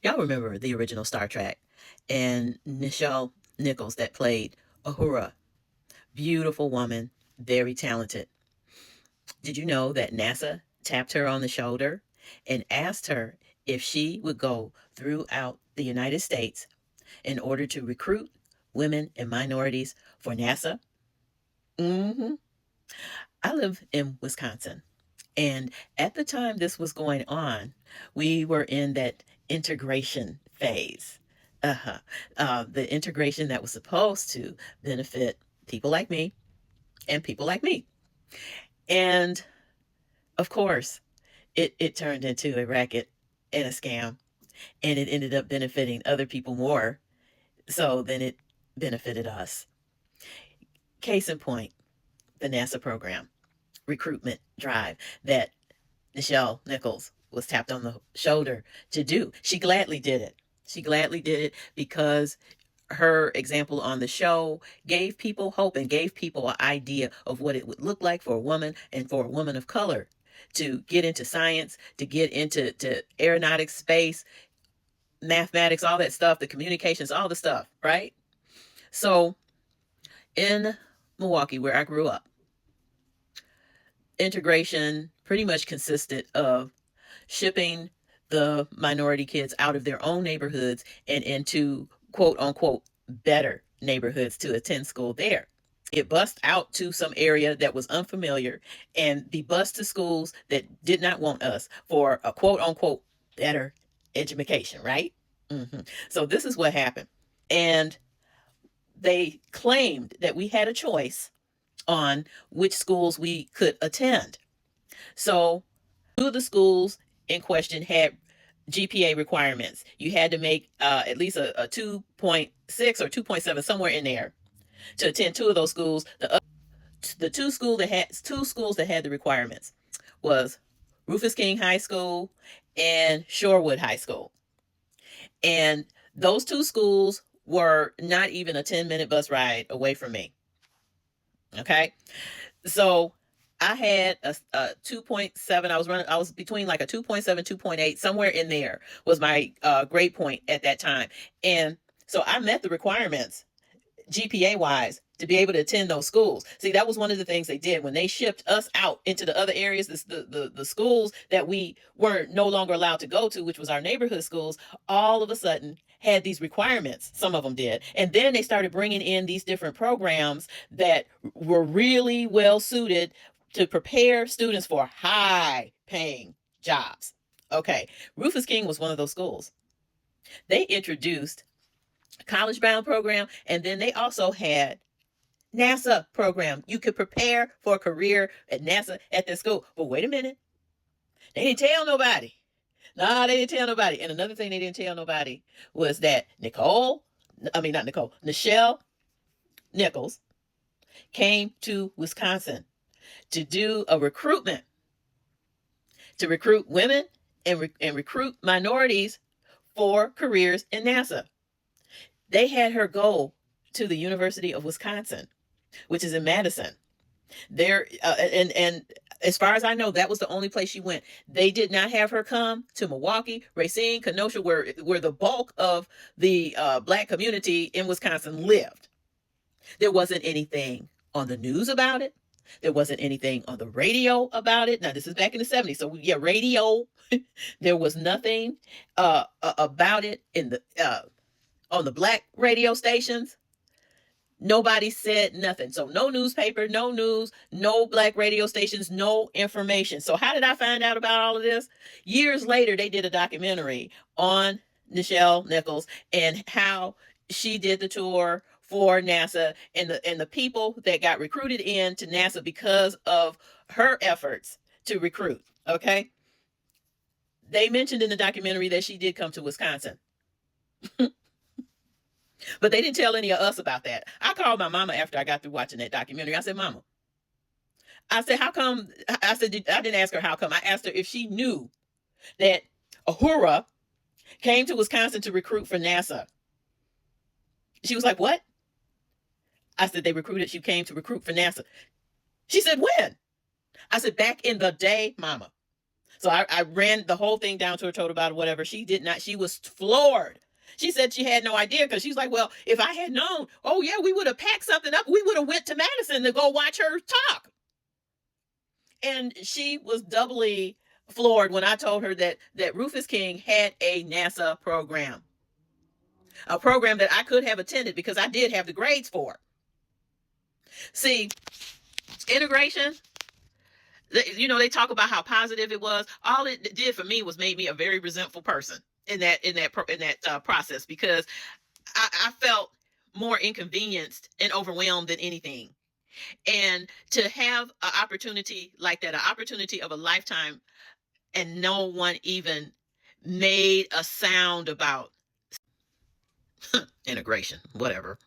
Y'all remember the original Star Trek and Nichelle Nichols that played Uhura. Beautiful woman, very talented. Did you know that NASA tapped her on the shoulder and asked her if she would go throughout the United States in order to recruit women and minorities for NASA? Hmm. I live in Wisconsin. And at the time this was going on, we were in that integration phase. Uh-huh. The integration that was supposed to benefit people like me and people like me. And of course, it turned into a racket and a scam, and it ended up benefiting other people more so than it benefited us. Case in point, the NASA program recruitment drive that Nichelle Nichols was tapped on the shoulder to do. She gladly did it. She gladly did it because her example on the show gave people hope and gave people an idea of what it would look like for a woman and for a woman of color to get into science, to get into aeronautics, space, mathematics, all that stuff, the communications, all the stuff, right? So in Milwaukee, where I grew up, integration pretty much consisted of shipping the minority kids out of their own neighborhoods and into quote unquote better neighborhoods to attend school there. It bused out to some area that was unfamiliar and be bused to schools that did not want us for a quote unquote better education, right? Mm-hmm. So this is what happened. And they claimed that we had a choice on which schools we could attend. So two of the schools in question had GPA requirements. You had to make at least a 2.6 or 2.7, somewhere in there, to attend two of those schools. The two schools that had the requirements was Rufus King High School and Shorewood High School. And those two schools were not even a 10-minute bus ride away from me. Okay. So I had a 2.7. I was between like a 2.7, 2.8, somewhere in there was my grade point at that time. And so I met the requirements GPA wise to be able to attend those schools. See, that was one of the things they did when they shipped us out into the other areas, the schools that we were no longer allowed to go to, which was our neighborhood schools, all of a sudden had these requirements. Some of them did. And then they started bringing in these different programs that were really well suited to prepare students for high paying jobs. Okay. Rufus King was one of those schools. They introduced college bound program, and then they also had NASA program. You could prepare for a career at NASA at this school. But wait a minute, they didn't tell nobody. No, they didn't tell nobody. And another thing they didn't tell nobody was that not Nicole, Nichelle Nichols came to Wisconsin to do a recruitment to recruit women and recruit minorities for careers in NASA. They had her go to the University of Wisconsin, which is in Madison. There and as far as I know, that was the only place she went. They did not have her come to Milwaukee, Racine, Kenosha, where the bulk of the black community in Wisconsin lived. There wasn't anything on the news about it. There wasn't anything on the radio about it. Now this is back in the 70s, so yeah, radio. There was nothing about it in the on the black radio stations. Nobody said nothing. So no newspaper, no news, no black radio stations, no information. So how did I find out about all of this? Years later, they did a documentary on Nichelle Nichols and how she did the tour for NASA and the people that got recruited into NASA because of her efforts to recruit. Okay. They mentioned in the documentary that she did come to Wisconsin. But they didn't tell any of us about that. I called my mama after I got through watching that documentary. I said, Mama, I said, how come? I said, I didn't ask her how come. I asked her if she knew that Uhura came to Wisconsin to recruit for NASA. She was like, what? I said, she came to recruit for NASA. She said, when? I said, back in the day, Mama. So I ran the whole thing down to her, told about it, whatever. She did not, she was floored. She said she had no idea because she's like, well, if I had known, oh yeah, we would have packed something up. We would have went to Madison to go watch her talk. And she was doubly floored when I told her that Rufus King had a NASA program, a program that I could have attended because I did have the grades for. See, integration, they talk about how positive it was. All it did for me was made me a very resentful person in that process, because I felt more inconvenienced and overwhelmed than anything. And to have an opportunity like that, an opportunity of a lifetime, and no one even made a sound about integration, whatever.